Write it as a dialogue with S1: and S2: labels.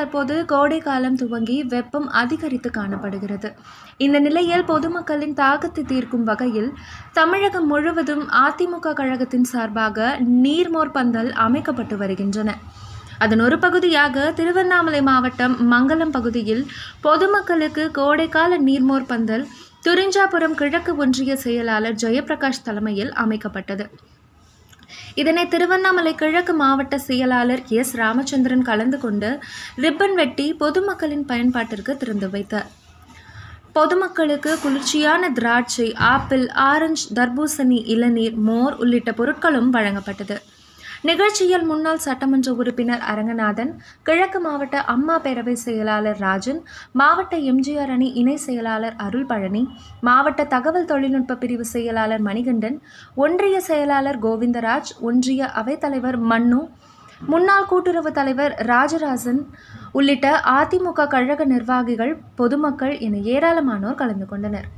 S1: தற்போது கோடை காலம் துவங்கி வெப்பம் அதிகரித்து காணப்படுகிறது. இந்த நிலையில் பொதுமக்களின் தாகத்தை தீர்க்கும் வகையில் தமிழகம் முழுவதும் அதிமுக கழகத்தின் சார்பாக நீர்மோர் பந்தல் அமைக்கப்பட்டு வருகின்றன. அதன் ஒரு பகுதியாக திருவண்ணாமலை மாவட்டம் மங்கலம் பகுதியில் பொதுமக்களுக்கு கோடைக்கால நீர்மோர் பந்தல் துரிஞ்சாபுரம் கிழக்கு ஒன்றிய செயலாளர் ஜெயபிரகாஷ் தலைமையில் அமைக்கப்பட்டது. இதனை திருவண்ணாமலை கிழக்கு மாவட்ட செயலாளர் எஸ். ராமச்சந்திரன் கலந்து கொண்டு ரிப்பன் வெட்டி பொதுமக்களின் பயன்பாட்டிற்கு திறந்து வைத்தார். பொதுமக்களுக்கு குளிர்ச்சியான திராட்சை, ஆப்பிள், ஆரஞ்சு, தர்பூசணி, இளநீர், மோர் உள்ளிட்ட பொருட்களும் வழங்கப்பட்டது. நிகழ்ச்சியில் முன்னாள் சட்டமன்ற உறுப்பினர் அரங்கநாதன், கிழக்கு மாவட்ட அம்மா பேரவை செயலாளர் ராஜன், மாவட்ட எம்ஜிஆர் அணி இணை செயலாளர் அருள்பழனி, மாவட்ட தகவல் தொழில்நுட்ப பிரிவு செயலாளர் மணிகண்டன், ஒன்றிய செயலாளர் கோவிந்தராஜ், ஒன்றிய அவைத்தலைவர் மன்னு, முன்னாள் கூட்டுறவு தலைவர் ராஜராஜன் உள்ளிட்ட அதிமுக கழக நிர்வாகிகள், பொதுமக்கள் என ஏராளமானோர் கலந்து கொண்டனர்.